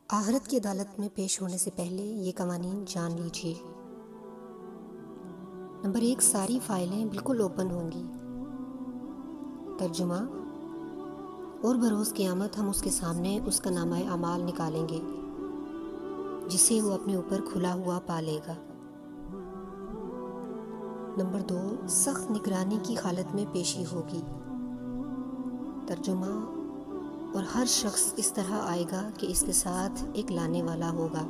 آخرت کی عدالت میں پیش ہونے سے پہلے یہ قوانین جان لیجیے۔ نمبر 1، ساری فائلیں بالکل اوپن ہوں گی۔ ترجمہ: اور بروز قیامت ہم اس کے سامنے اس کا نامہ اعمال نکالیں گے جسے وہ اپنے اوپر کھلا ہوا پالے گا۔ نمبر 2، سخت نگرانی کی حالت میں پیشی ہوگی۔ ترجمہ: اور ہر شخص اس طرح آئے گا کہ اس کے ساتھ ایک لانے والا ہوگا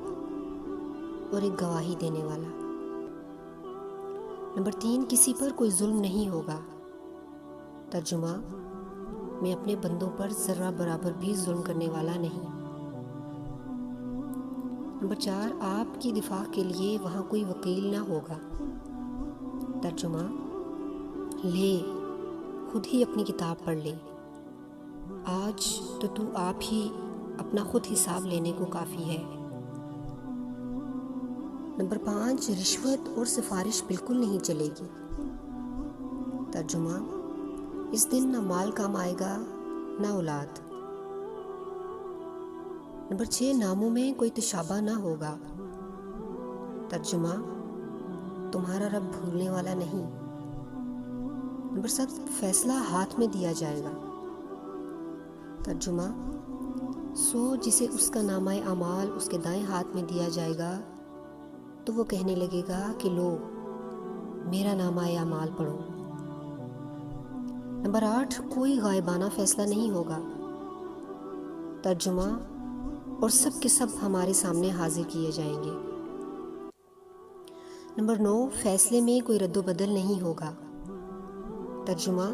اور ایک گواہی دینے والا۔ نمبر 3، کسی پر کوئی ظلم نہیں ہوگا۔ ترجمہ: میں اپنے بندوں پر ذرہ برابر بھی ظلم کرنے والا نہیں۔ نمبر 4، آپ کی دفاع کے لیے وہاں کوئی وکیل نہ ہوگا۔ ترجمہ: لے، خود ہی اپنی کتاب پڑھ لے، آج تو آپ ہی اپنا خود حساب لینے کو کافی ہے۔ نمبر 5، رشوت اور سفارش بالکل نہیں چلے گی۔ ترجمہ: اس دن نہ مال کام آئے گا نہ اولاد۔ نمبر 6، ناموں میں کوئی تشابہ نہ ہوگا۔ ترجمہ: تمہارا رب بھولنے والا نہیں۔ نمبر 7، فیصلہ ہاتھ میں دیا جائے گا۔ ترجمہ: سو جسے اس کا نامہ اعمال اس کے دائیں ہاتھ میں دیا جائے گا تو وہ کہنے لگے گا کہ لو، میرا نامہ اعمال پڑھو۔ نمبر 8، کوئی غائبانہ فیصلہ نہیں ہوگا۔ ترجمہ: اور سب کے سب ہمارے سامنے حاضر کیے جائیں گے۔ نمبر 9، فیصلے میں کوئی رد و بدل نہیں ہوگا۔ ترجمہ: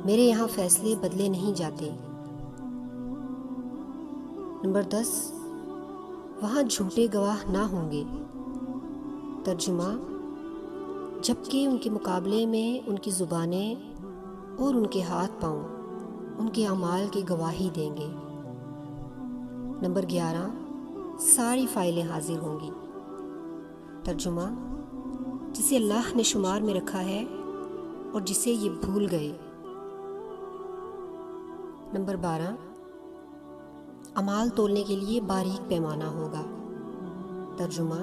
میرے یہاں فیصلے بدلے نہیں جاتے۔ نمبر 10، وہاں جھوٹے گواہ نہ ہوں گے۔ ترجمہ: جبکہ ان کے مقابلے میں ان کی زبانیں اور ان کے ہاتھ پاؤں ان کے اعمال کی گواہی دیں گے۔ نمبر 11، ساری فائلیں حاضر ہوں گی۔ ترجمہ: جسے اللہ نے شمار میں رکھا ہے اور جسے یہ بھول گئے۔ نمبر 12، اعمال تولنے کے لیے باریک پیمانہ ہوگا۔ ترجمہ: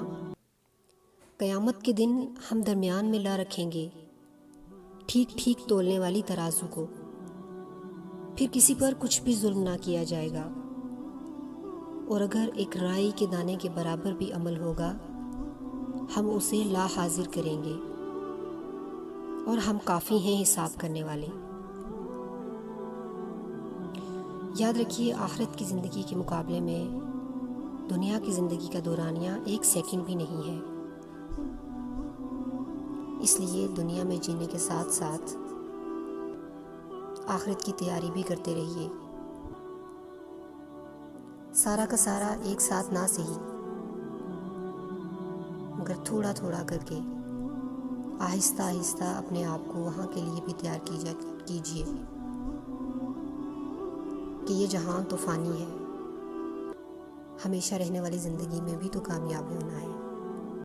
قیامت کے دن ہم درمیان میں لا رکھیں گے ٹھیک ٹھیک تولنے والی ترازو کو، پھر کسی پر کچھ بھی ظلم نہ کیا جائے گا، اور اگر ایک رائی کے دانے کے برابر بھی عمل ہوگا ہم اسے لا حاضر کریں گے، اور ہم کافی ہیں حساب کرنے والے۔ یاد رکھیے، آخرت کی زندگی کے مقابلے میں دنیا کی زندگی کا دورانیہ 1 سیکنڈ بھی نہیں ہے، اس لیے دنیا میں جینے کے ساتھ ساتھ آخرت کی تیاری بھی کرتے رہیے۔ سارا کا سارا ایک ساتھ نہ صحیح، مگر تھوڑا تھوڑا کر کے آہستہ آہستہ اپنے آپ کو وہاں کے لیے بھی تیار کیجیے کہ یہ جہان تو فانی ہے، ہمیشہ رہنے والی زندگی میں بھی تو کامیاب ہونا ہے۔